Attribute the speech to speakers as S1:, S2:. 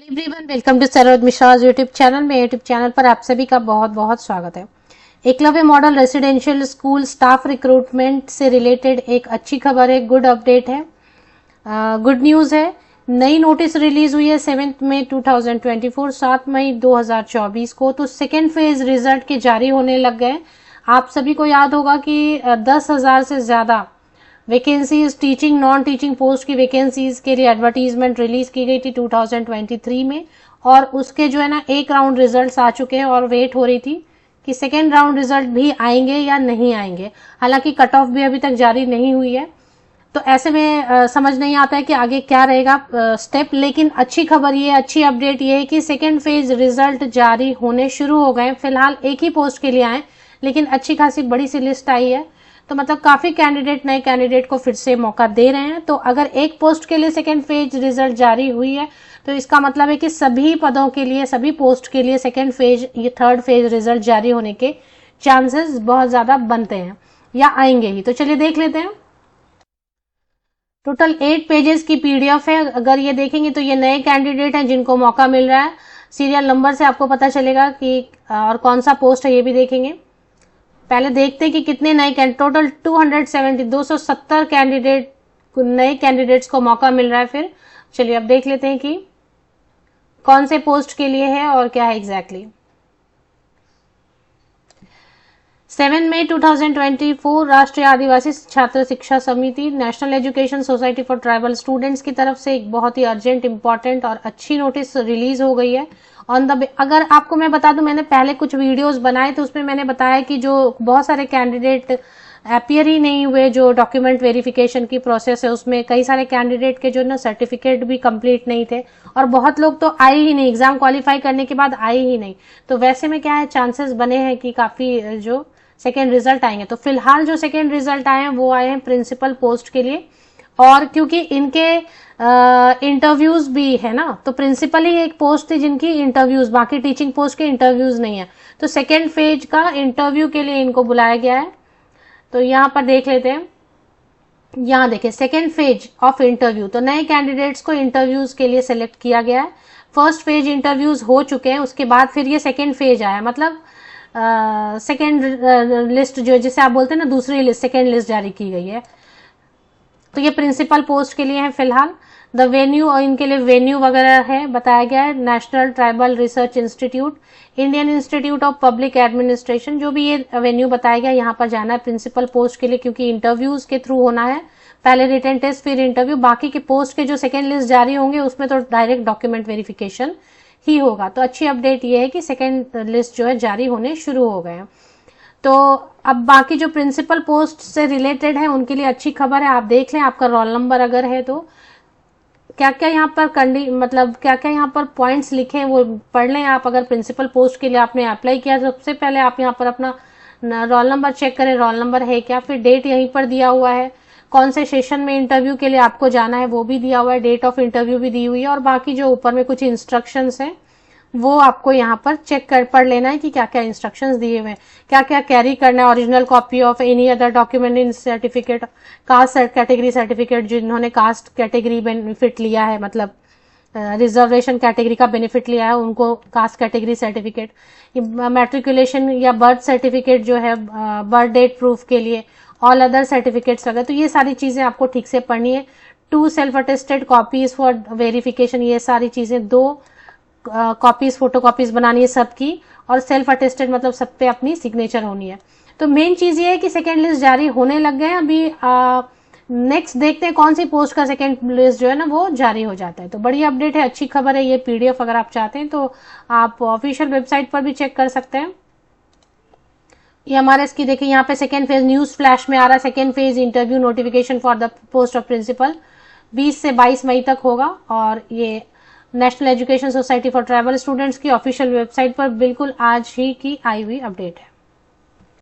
S1: Everyone, welcome to Saroj Mishra YouTube channel में। YouTube channel पर आप सभी का बहुत बहुत स्वागत है। Eklavya model residential school staff recruitment से रिलेटेड एक अच्छी खबर है, गुड अपडेट है, गुड न्यूज़ है। नई नोटिस रिलीज हुई है 7 मई 2024, 7 मई 2024 को। तो सेकेंड फेज रिजल्ट के जारी होने लग गए। आप सभी को याद होगा कि 10,000 से ज़्यादा vacancies, teaching non teaching post की वैकेंसीज के लिए एडवर्टीजमेंट रिलीज की गई थी 2023 में, और उसके जो है ना एक राउंड रिजल्ट्स आ चुके हैं और वेट हो रही थी कि सेकेंड राउंड रिजल्ट भी आएंगे या नहीं आएंगे। हालांकि कट ऑफ भी अभी तक जारी नहीं हुई है, तो ऐसे में समझ नहीं आता है कि आगे क्या रहेगा स्टेप। लेकिन अच्छी खबर ये, अच्छी अपडेट ये है कि सेकेंड फेज रिजल्ट जारी होने शुरू हो गए। फिलहाल एक ही पोस्ट के लिए आए, लेकिन अच्छी खासी बड़ी सी लिस्ट आई है। तो मतलब काफी कैंडिडेट नए कैंडिडेट को फिर से मौका दे रहे हैं। तो अगर एक पोस्ट के लिए सेकेंड फेज रिजल्ट जारी हुई है तो इसका मतलब है कि सभी पदों के लिए, सभी पोस्ट के लिए सेकेंड फेज, ये थर्ड फेज रिजल्ट जारी होने के चांसेस बहुत ज्यादा बनते हैं या आएंगे ही। तो चलिए देख लेते हैं। टोटल 8 पेजेस की पीडीएफ है। अगर ये देखेंगे तो ये नए कैंडिडेट हैं जिनको मौका मिल रहा है। सीरियल नंबर से आपको पता चलेगा कि और कौन सा पोस्ट है ये भी देखेंगे। पहले देखते हैं कि कितने नए टोटल 270 कैंडिडेट, नए कैंडिडेट्स को मौका मिल रहा है। फिर चलिए अब देख लेते हैं कि कौन से पोस्ट के लिए है और क्या है एग्जैक्टली। 7 मई 2024 राष्ट्रीय आदिवासी छात्र शिक्षा समिति, national education society for tribal students की तरफ से एक बहुत ही अर्जेंट, इंपॉर्टेंट और अच्छी नोटिस रिलीज हो गई है ऑन द। अगर आपको मैं बता दूं, मैंने पहले कुछ वीडियोस बनाए तो उसमें मैंने बताया कि जो बहुत सारे कैंडिडेट अपियर ही नहीं हुए, जो डॉक्यूमेंट वेरिफिकेशन की प्रोसेस है उसमें कई सारे कैंडिडेट के जो ना सर्टिफिकेट भी कंप्लीट नहीं थे, और बहुत लोग तो आए ही नहीं, एग्जाम क्वालिफाई करने के बाद आए ही नहीं। तो वैसे में क्या है, चांसेस बने हैं कि काफी जो सेकेंड रिजल्ट आएंगे। तो फिलहाल जो सेकेंड रिजल्ट आए हैं वो आए हैं प्रिंसिपल पोस्ट के लिए, और क्योंकि इनके इंटरव्यूज भी है ना, तो प्रिंसिपल ही एक पोस्ट थी जिनकी इंटरव्यूज, बाकी टीचिंग पोस्ट के इंटरव्यूज नहीं है। तो सेकेंड फेज का इंटरव्यू के लिए इनको बुलाया गया है। तो यहाँ पर देख लेते हैं, यहाँ देखिए सेकेंड फेज ऑफ इंटरव्यू। तो नए कैंडिडेट्स को इंटरव्यूज के लिए सिलेक्ट किया गया है। फर्स्ट फेज इंटरव्यूज हो चुके हैं, उसके बाद फिर ये सेकेंड फेज आया, मतलब सेकेंड लिस्ट जो जिसे आप बोलते हैं ना, दूसरी लिस्ट, सेकेंड लिस्ट जारी की गई है। तो ये प्रिंसिपल पोस्ट के लिए है फिलहाल। द वेन्यू, और इनके लिए वेन्यू वगैरह है बताया गया है, national tribal research institute, Indian institute of public administration, जो भी ये वेन्यू बताया गया, यहाँ पर जाना है प्रिंसिपल पोस्ट के लिए, क्योंकि इंटरव्यूज के थ्रू होना है, पहले रिटन टेस्ट फिर इंटरव्यू। बाकी के पोस्ट के जो सेकेंड लिस्ट जारी होंगे उसमें तो डायरेक्ट डॉक्यूमेंट वेरिफिकेशन ही होगा। तो अच्छी अपडेट ये है कि सेकेंड लिस्ट जो है जारी होने शुरू हो गए हैं। तो अब बाकी जो प्रिंसिपल पोस्ट से रिलेटेड है उनके लिए अच्छी खबर है। आप देख लें, आपका रोल नंबर अगर है तो क्या क्या यहाँ पर मतलब क्या क्या यहाँ पर पॉइंट्स लिखे हैं वो पढ़ लें आप। अगर प्रिंसिपल पोस्ट के लिए आपने अप्लाई किया, सबसे पहले आप यहाँ पर अपना रोल नंबर चेक करें, रोल नंबर है क्या। फिर डेट यहीं पर दिया हुआ है, कौन से सेशन में इंटरव्यू के लिए आपको जाना है वो भी दिया हुआ है, डेट ऑफ इंटरव्यू भी दी हुई है, और बाकी जो ऊपर में कुछ इंस्ट्रक्शंस हैं वो आपको यहाँ पर चेक कर पढ़ लेना है कि क्या क्या इंस्ट्रक्शंस दिए हुए हैं, क्या क्या कैरी करना है। Original copy of any other document in certificate, caste category certificate, जिन्होंने कास्ट कैटेगरी बेनिफिट लिया है, मतलब रिजर्वेशन कैटेगरी का बेनिफिट लिया है, उनको कास्ट कैटेगरी सर्टिफिकेट, मैट्रिकुलेशन या बर्थ सर्टिफिकेट जो है बर्थ डेट प्रूफ के लिए, ऑल अदर सर्टिफिकेट्स वगैरह। तो ये सारी चीजें आपको ठीक से पढ़नी है। 2 self attested copies for verification, ये सारी चीजें 2 कॉपीज, फोटो कॉपीज बनानी है सबकी, और सेल्फ अटेस्टेड मतलब सब पे अपनी सिग्नेचर होनी है। तो मेन चीज ये है कि सेकेंड लिस्ट जारी होने लग गए हैं। अभी नेक्स्ट देखते हैं कौन सी पोस्ट का सेकेंड लिस्ट जो है ना वो जारी हो जाता है। तो बड़ी अपडेट है, अच्छी खबर है। ये पीडीएफ अगर आप चाहते हैं तो आप ऑफिशियल वेबसाइट पर भी चेक कर सकते हैं। ये हमारे इसकी देखिए, यहाँ पे सेकेंड फेज न्यूज फ्लैश में आ रहा है, second phase interview notification for the post of principal 20 से 22 मई तक होगा। और ये national education society for tribal students की ऑफिशियल वेबसाइट पर बिल्कुल आज ही की आई हुई अपडेट है।